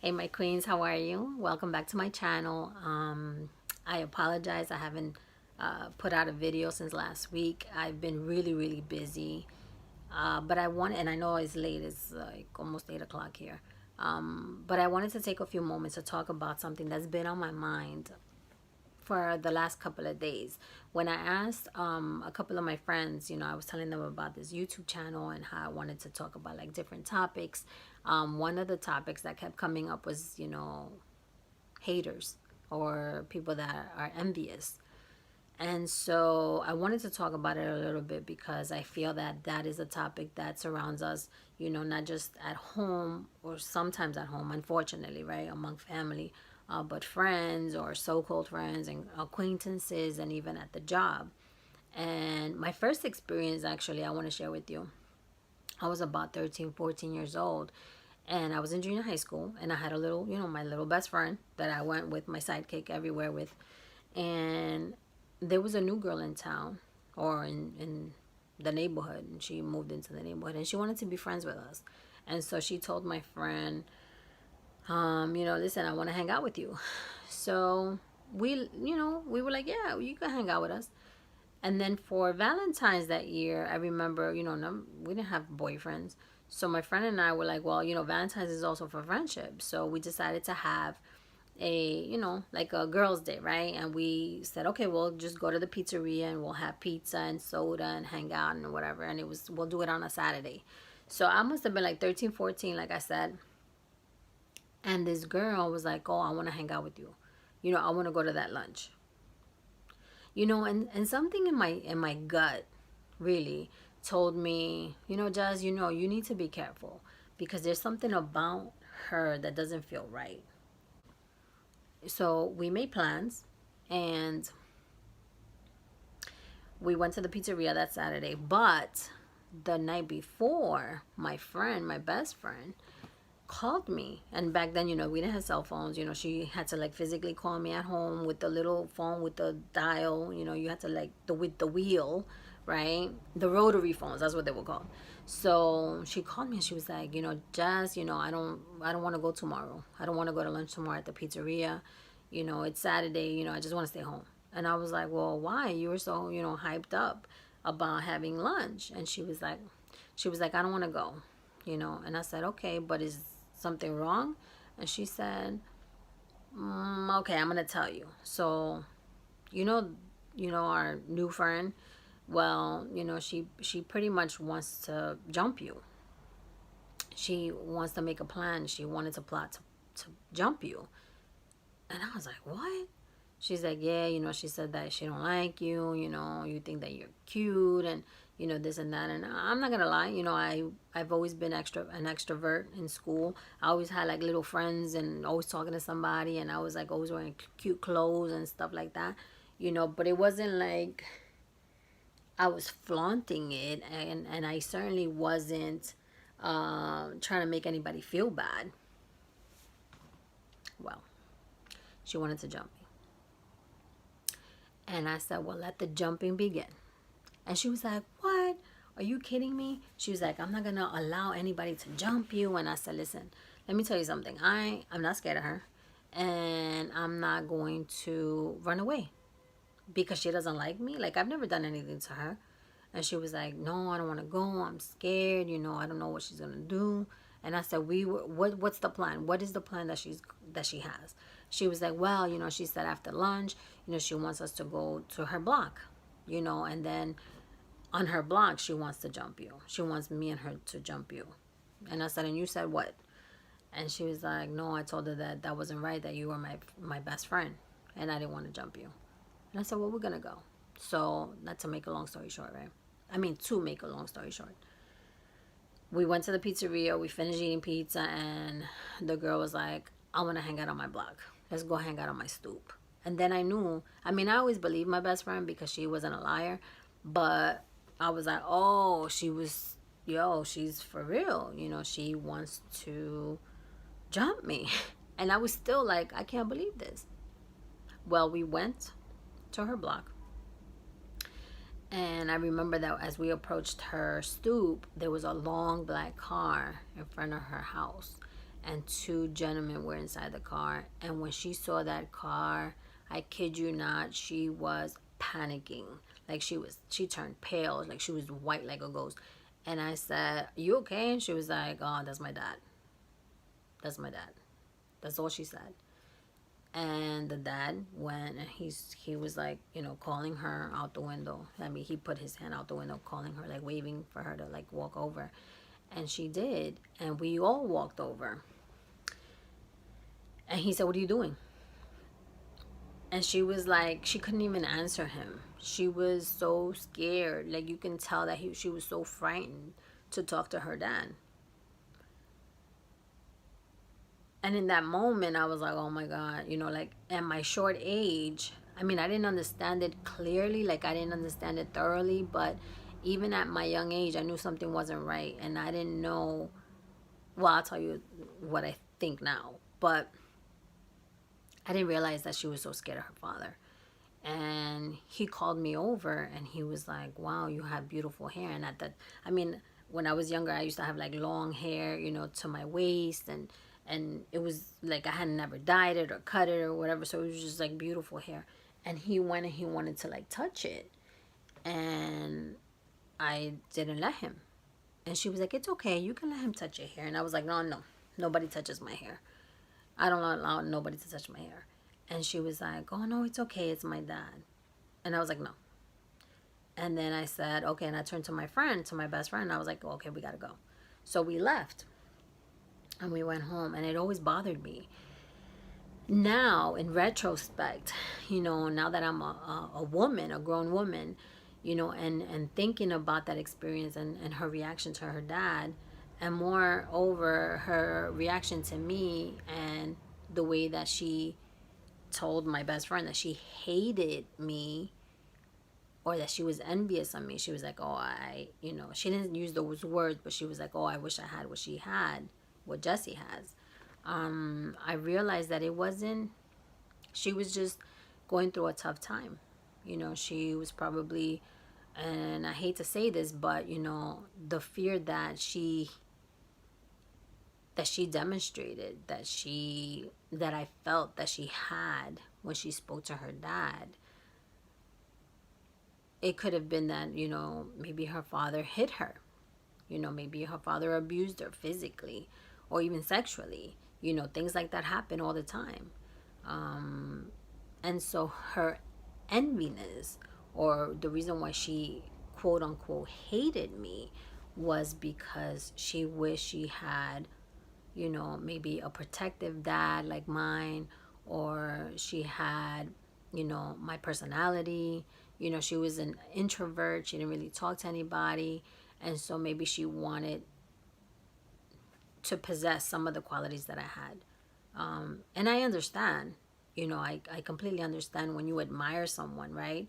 Hey my queens, how are you? Welcome back to my channel. I apologize I haven't put out a video since last week. I've been really busy, but I want, and I know it's late, it's like almost 8 o'clock here, but I wanted to take a few moments to talk about something that's been on my mind for the last couple of days. When I asked a couple of my friends, I was telling them about this YouTube channel and how I wanted to talk about like different topics. One of the topics that kept coming up was, haters or people that are envious. And so I wanted to talk about it a little bit because I feel that that is a topic that surrounds us, not just at home or sometimes at home, unfortunately, right, among family, but friends or so-called friends and acquaintances and even at the job. And my first experience, actually, I want to share with you. I was about 13, 14 years old, and I was in junior high school, and I had a little, my little best friend that I went with, my sidekick everywhere with. And there was a new girl in town or in the neighborhood, and she moved into the neighborhood, and she wanted to be friends with us. And so she told my friend, listen, I want to hang out with you. So we were like, yeah, you can hang out with us. And then for Valentine's that year, I remember, we didn't have boyfriends. So my friend and I were like, well, Valentine's is also for friendship. So we decided to have like a girls' day, right? And we said, okay, we'll just go to the pizzeria and we'll have pizza and soda and hang out and whatever. And we'll do it on a Saturday. So I must have been like 13, 14, like I said. And this girl was like, oh, I want to hang out with you. I want to go to that lunch. And something in my gut really told me, Jazz, you need to be careful because there's something about her that doesn't feel right. So we made plans and we went to the pizzeria that Saturday. But the night before, my friend, my best friend, called me. And back then, we didn't have cell phones. She had to like physically call me at home with the little phone with the dial. You had to like with the wheel, right? The rotary phones, that's what they were called. So she called me and she was like, Jazz, I don't want to go tomorrow. I don't want to go to lunch tomorrow at the pizzeria. It's Saturday, I just want to stay home. And I was like, well, why? You were so, hyped up about having lunch. And she was like, I don't want to go, And I said, okay, but is something wrong? And she said, okay, I'm gonna tell you. So, you know, our new friend. Well, she pretty much wants to jump you. She wants to make a plan. She wanted to plot to jump you. And I was like, what? She's like, yeah, she said that she don't like you, you think that you're cute and, this and that. And I'm not going to lie, I've always been an extrovert in school. I always had like little friends and always talking to somebody. And I was like always wearing cute clothes and stuff like that, but it wasn't like I was flaunting it. And I certainly wasn't trying to make anybody feel bad. Well, she wanted to jump me. And I said, well, let the jumping begin. And she was like, what? Are you kidding me? She was like, I'm not going to allow anybody to jump you. And I said, listen, let me tell you something. I'm not scared of her. And I'm not going to run away because she doesn't like me. Like, I've never done anything to her. And she was like, no, I don't want to go. I'm scared. I don't know what she's going to do. And I said, what's the plan? What is the plan that she has? She was like, well, she said after lunch, she wants us to go to her block, and then on her block, she wants to jump you. She wants me and her to jump you. And I said, and you said what? And she was like, no, I told her that wasn't right, that you were my best friend, and I didn't want to jump you. And I said, well, we're going to go. So, not to make a long story short, right? I mean, to make a long story short. We went to the pizzeria, we finished eating pizza, and the girl was like, I want to hang out on my block. Let's go hang out on my stoop. And then I knew, I always believed my best friend because she wasn't a liar, but I was like, oh, she's for real. She wants to jump me. And I was still like, I can't believe this. Well, we went to her block. And I remember that as we approached her stoop, there was a long black car in front of her house. and two gentlemen were inside the car. And when she saw that car, I kid you not, she was panicking. Like she turned pale, like she was white like a ghost. And I said, "You okay?" And she was like, "Oh, that's my dad. That's my dad." That's all she said. And the dad went and he was like, calling her out the window. I mean, he put his hand out the window, calling her, like waving for her to like walk over. And she did. And we all walked over. And he said, "What are you doing?" And she was like, she couldn't even answer him. She was so scared. Like you can tell that she was so frightened to talk to her dad. And in that moment, I was like, oh my God, like at my short age, I mean, I didn't understand it clearly, like I didn't understand it thoroughly, but even at my young age, I knew something wasn't right. And I didn't know, well, I'll tell you what I think now, but I didn't realize that she was so scared of her father. And he called me over and he was like, wow, you have beautiful hair. And at that, I mean, when I was younger, I used to have like long hair, to my waist, and it was like I had never dyed it or cut it or whatever, so it was just like beautiful hair. And he went and he wanted to like touch it, and I didn't let him. And she was like, "It's okay, you can let him touch your hair." And I was like, "No, no, nobody touches my hair. I don't allow nobody to touch my hair." And she was like, "Oh no, it's okay, it's my dad." And I was like, "No." And then I said, "Okay." And I turned to my friend, to my best friend, and I was like, "Okay, we gotta go." So we left and we went home, and it always bothered me. Now, in retrospect, now that I'm a woman, a grown woman, and thinking about that experience, and her reaction to her dad, and moreover, her reaction to me, and the way that she told my best friend that she hated me, or that she was envious of me. She was like, "Oh, she didn't use those words, but she was like, "Oh, I wish I had what she had, what Jesse has." I realized that it wasn't, she was just going through a tough time. She was probably, and I hate to say this, but the fear that she demonstrated, that I felt that she had when she spoke to her dad, it could have been that, maybe her father hit her. Maybe her father abused her physically or even sexually. Things like that happen all the time. And so her enviness, or the reason why she quote unquote hated me, was because she wished she had, maybe a protective dad like mine, or she had, my personality. She was an introvert. She didn't really talk to anybody. And so maybe she wanted to possess some of the qualities that I had. And I understand, I completely understand when you admire someone, right?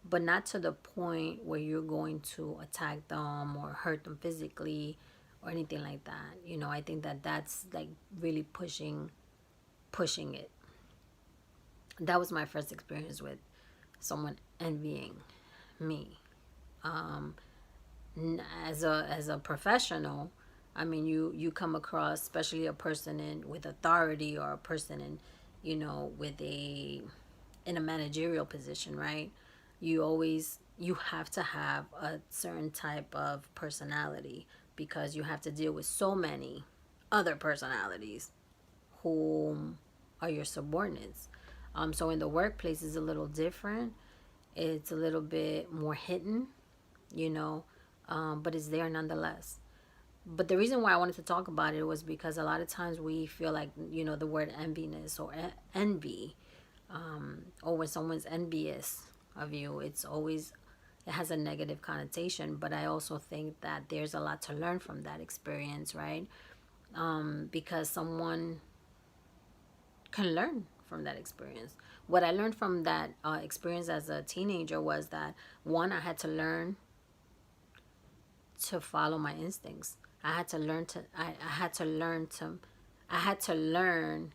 But not to the point where you're going to attack them or hurt them physically or anything like that. I think that that's like really pushing it. That was my first experience with someone envying me. Um, as a professional, I mean, you come across, especially a person in with authority, or a person in, with in a managerial position, right? You have to have a certain type of personality, because you have to deal with so many other personalities whom are your subordinates. So in the workplace is a little different. It's a little bit more hidden, you know, but it's there nonetheless. But the reason why I wanted to talk about it was because a lot of times we feel like, the word enviness or envy, or when someone's envious of you, it has a negative connotation. But I also think that there's a lot to learn from that experience, right? Because someone can learn from that experience. What I learned from that experience as a teenager was that, one, I had to learn to follow my instincts. I had to learn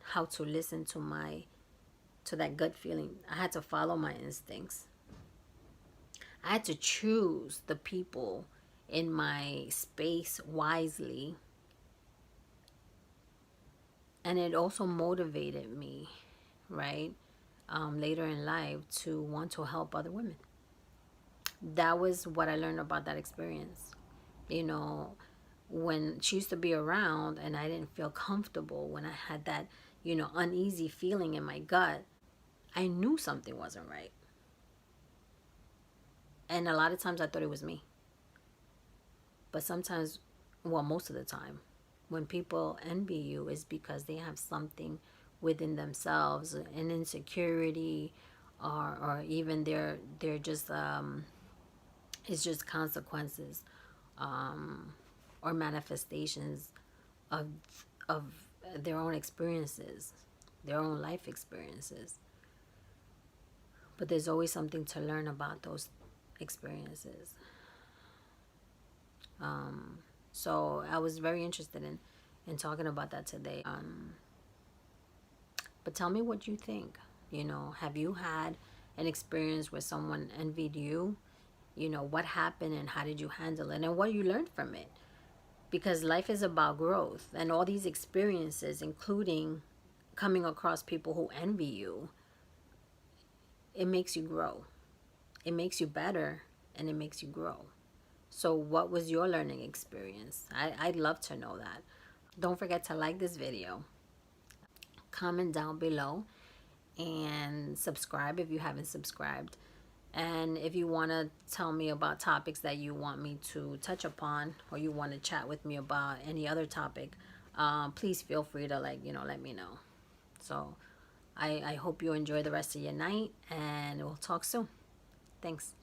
how to listen to that gut feeling. I had to follow my instincts. I had to choose the people in my space wisely, And it also motivated me, right, later in life to want to help other women. That was what I learned about that experience. You know, when she used to be around and I didn't feel comfortable, when I had that, uneasy feeling in my gut, I knew something wasn't right. And a lot of times I thought it was me. But sometimes, well, most of the time, when people envy you is because they have something within themselves, an insecurity, or even they're just it's just consequences, or manifestations of of their own experiences, their own life experiences. But there's always something to learn about those experiences. So I was very interested in talking about that today. But tell me what you think. Have you had an experience where someone envied you? What happened and how did you handle it and what you learned from it? Because life is about growth, and all these experiences, including coming across people who envy you, it makes you grow. It makes you better and it makes you grow. So, what was your learning experience? I'd love to know that. Don't forget to like this video, comment down below, and subscribe if you haven't subscribed. And if you want to tell me about topics that you want me to touch upon, or you want to chat with me about any other topic, please feel free to let me know. So I hope you enjoy the rest of your night, and we'll talk soon. Thanks.